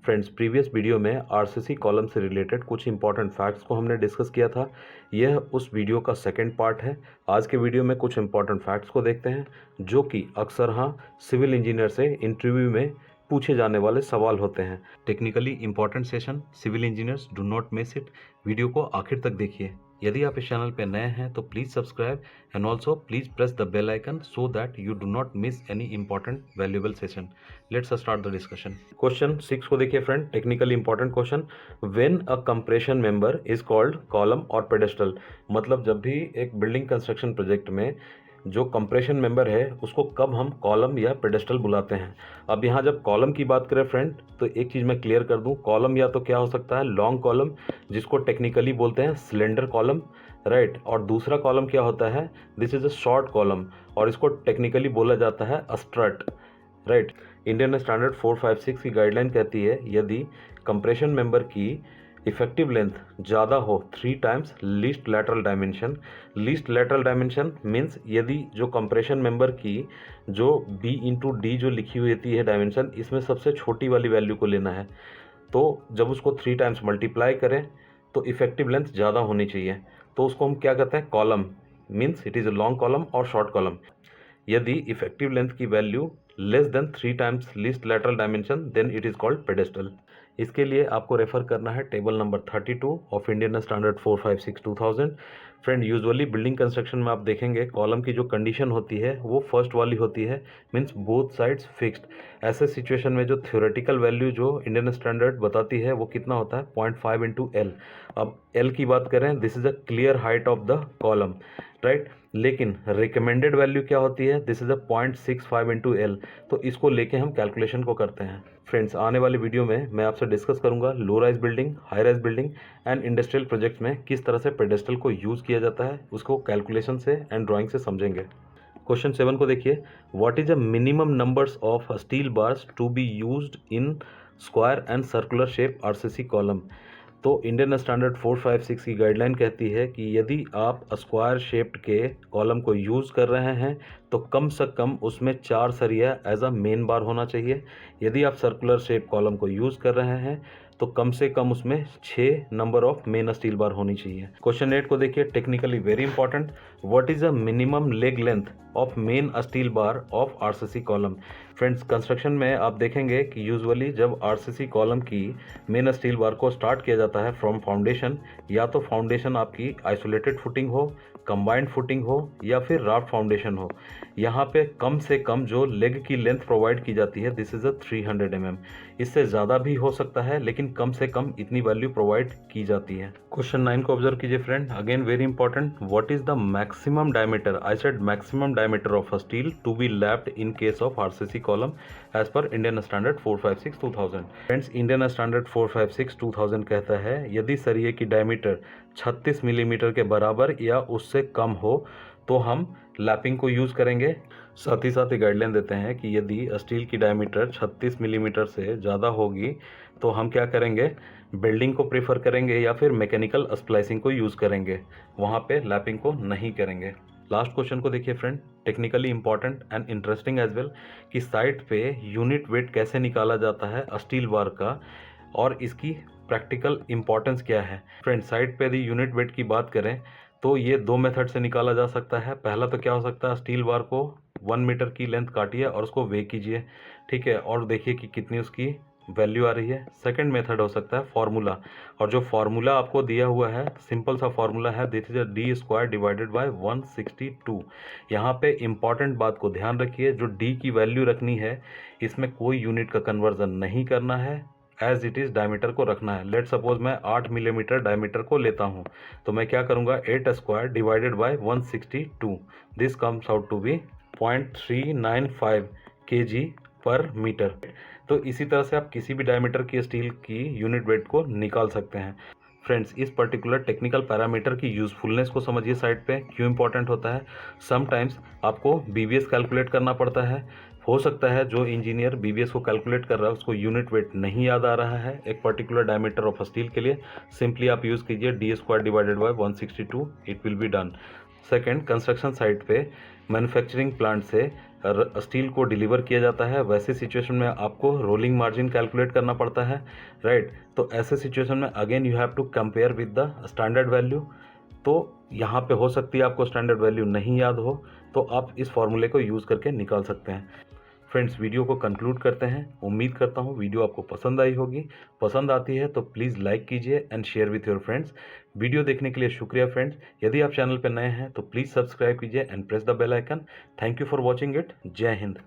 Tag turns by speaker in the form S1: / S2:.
S1: Friends, previous video में RCC column से related कुछ इंपॉर्टेंट फैक्ट्स को हमने डिस्कस किया था। यह उस वीडियो का सेकंड पार्ट है। आज के वीडियो में कुछ इंपॉर्टेंट फैक्ट्स को देखते हैं जो कि अक्सर सिविल इंजीनियर से इंटरव्यू में पूछे जाने वाले सवाल होते हैं। Technically important session, civil engineers do not miss it. Video को आखिर तक देखिए। यदि आप इस चैनल पर नए हैं तो please subscribe and also please press the bell icon so that you do not miss any important valuable session. Let's start the discussion. Question 6 को देखिए friend, technically important question. When a compression member is called column और pedestal, मतलब जब भी एक building construction project में जो compression member है उसको कब हम कॉलम या पेडेस्टल बुलाते हैं। अब यहाँ जब कॉलम की बात करें फ्रेंड, तो एक चीज़ मैं क्लियर कर दूँ, कॉलम या तो क्या हो सकता है, लॉन्ग कॉलम जिसको टेक्निकली बोलते हैं सिलेंडर कॉलम, राइट। और दूसरा कॉलम क्या होता है, this is a short column और इसको टेक्निकली बोला जाता है स्ट्रट, राइट। इंडियन स्टैंडर्ड 456 की गाइडलाइन कहती है यदि कंप्रेशन मेंबर की इफेक्टिव लेंथ ज़्यादा हो 3 times least lateral dimension. Least lateral dimension means यदि जो कंप्रेशन मेंबर की जो B/D जो लिखी हुई होती है डायमेंशन, इसमें सबसे छोटी वाली वैल्यू को लेना है, तो जब उसको 3 टाइम्स मल्टीप्लाई करें तो इफेक्टिव लेंथ ज़्यादा होनी चाहिए, तो उसको हम क्या कहते हैं, column. Means it is a long column और शॉर्ट कॉलम। यदि इफेक्टिव लेंथ की value less than 3 times least lateral dimension then it is called pedestal. इसके लिए आपको रेफर करना है table number 32 of Indian standard 456/2000। Friend, usually building construction में आप देखेंगे कॉलम की जो कंडीशन होती है वो फर्स्ट वाली होती है, मीन्स बोथ साइड्स फिक्स्ड। ऐसे सिचुएशन में जो थ्योरेटिकल वैल्यू जो इंडियन स्टैंडर्ड बताती है वो कितना होता है, 0.5 इंटू एल। अब एल की बात करें, this is a clear height of the column, right. लेकिन रिकमेंडेड वैल्यू क्या होती है, this is a 0.65 into L. तो इसको लेके हम कैलकुलेशन को करते हैं। फ्रेंड्स, आने वाली वीडियो में मैं आपसे डिस्कस करूंगा low rise building, high rise building and industrial projects में किस तरह से पेडेस्टल को यूज़ किया जाता है, उसको कैलकुलेशन से एंड ड्राइंग से समझेंगे। क्वेश्चन 7 को देखिए, what is the minimum numbers of steel bars to be used in square and circular shape RCC column. तो इंडियन स्टैंडर्ड 456 की गाइडलाइन कहती है कि यदि आप स्क्वायर शेप्ड के कॉलम को यूज़ कर रहे हैं तो कम से कम उसमें 4 सरिया एज अ मेन बार होना चाहिए। यदि आप सर्कुलर शेप कॉलम को यूज़ कर रहे हैं तो कम से कम उसमें 6 number of main steel bar होनी चाहिए। क्वेश्चन 8 को देखिए, technically very important, what is the minimum leg length of main steel bar of RCC column. Friends, construction में आप देखेंगे कि यूजुअली जब आरसीसी कॉलम की मेन स्टील बार को स्टार्ट किया जाता है फ्रॉम फाउंडेशन, या तो फाउंडेशन आपकी आइसोलेटेड फुटिंग हो, कंबाइंड फुटिंग हो या फिर राफ्ट फाउंडेशन हो, यहाँ पे कम से कम जो लेग की लेंथ प्रोवाइड की जाती है दिस इज अ 300 mm। इससे ज़्यादा भी हो सकता है लेकिन कम से कम इतनी वैल्यू प्रोवाइड की जाती है। क्वेश्चन 9 को ऑब्जर्व कीजिए friend, again very important, what is the maximum diameter, I said maximum diameter of a steel to be lapped in case of RCC column as per Indian standard 456/2000। Friends, Indian standard 456/2000 कहता है यदि सरिये की diameter 36 millimetre के बराबर या उससे कम हो तो हम लैपिंग को यूज़ करेंगे। साथ ही साथ ये गाइडलाइन देते हैं कि यदि स्टील की डायमीटर 36 मिलीमीटर से ज़्यादा होगी तो हम क्या करेंगे, बेल्डिंग को प्रेफर करेंगे या फिर मैकेनिकल स्प्लाइसिंग को यूज़ करेंगे, वहाँ पे लैपिंग को नहीं करेंगे। लास्ट क्वेश्चन को देखिए friend, technically important and interesting as well, कि साइट पे यूनिट वेट कैसे निकाला जाता है स्टील बार का और इसकी प्रैक्टिकल इंपॉर्टेंस क्या है। फ्रेंड, साइट पे यदि यूनिट वेट की बात करें तो ये 2 मेथड से निकाला जा सकता है। पहला तो क्या हो सकता है, स्टील बार को 1 मीटर की लेंथ काटिए और उसको वे कीजिए, ठीक है, और देखिए कि कितनी उसकी वैल्यू आ रही है। सेकंड मेथड हो सकता है फार्मूला, और जो फार्मूला आपको दिया हुआ है सिंपल सा फार्मूला है, this is D² divided by 162। यहाँ पे इंपॉर्टेंट बात को ध्यान रखिए, जो D की वैल्यू रखनी है इसमें कोई यूनिट का कन्वर्जन नहीं करना है, एज इट इज़ डायमीटर को रखना है। लेट सपोज मैं 8 मिलीमीटर डायमीटर को लेता हूँ तो मैं क्या करूँगा, 8² divided by 162, this comes out to be 0.395 kg per metre. तो इसी तरह से आप किसी भी डायमीटर की स्टील की यूनिट वेट को निकाल सकते हैं। फ्रेंड्स, इस पर्टिकुलर टेक्निकल पैरामीटर की यूज़फुलनेस को समझिए साइड पे क्यों इंपॉर्टेंट होता है। समटाइम्स आपको BVS कैलकुलेट करना पड़ता है, हो सकता है जो इंजीनियर BVS को कैलकुलेट कर रहा है उसको यूनिट वेट नहीं याद आ रहा है एक पर्टिकुलर डायमीटर ऑफ स्टील के लिए, सिंपली आप यूज़ कीजिए D² divided by 162, it will be done. Second, construction site पे मैन्युफैक्चरिंग प्लांट से स्टील को डिलीवर किया जाता है, वैसे सिचुएशन में आपको रोलिंग मार्जिन कैलकुलेट करना पड़ता है, राइट। तो ऐसे सिचुएशन में again you have to compare with the standard value. तो यहाँ पे हो सकती है आपको स्टैंडर्ड वैल्यू नहीं याद हो, तो आप इस फॉर्मूले को यूज़ करके निकाल सकते हैं। फ्रेंड्स, वीडियो को कंक्लूड करते हैं। उम्मीद करता हूँ वीडियो आपको पसंद आई होगी। पसंद आती है तो प्लीज़ लाइक कीजिए and share with your friends. Video देखने के लिए शुक्रिया फ्रेंड्स। यदि आप चैनल पर नए हैं तो प्लीज़ सब्सक्राइब कीजिए and press the bell icon. Thank you for watching it. Jai Hind.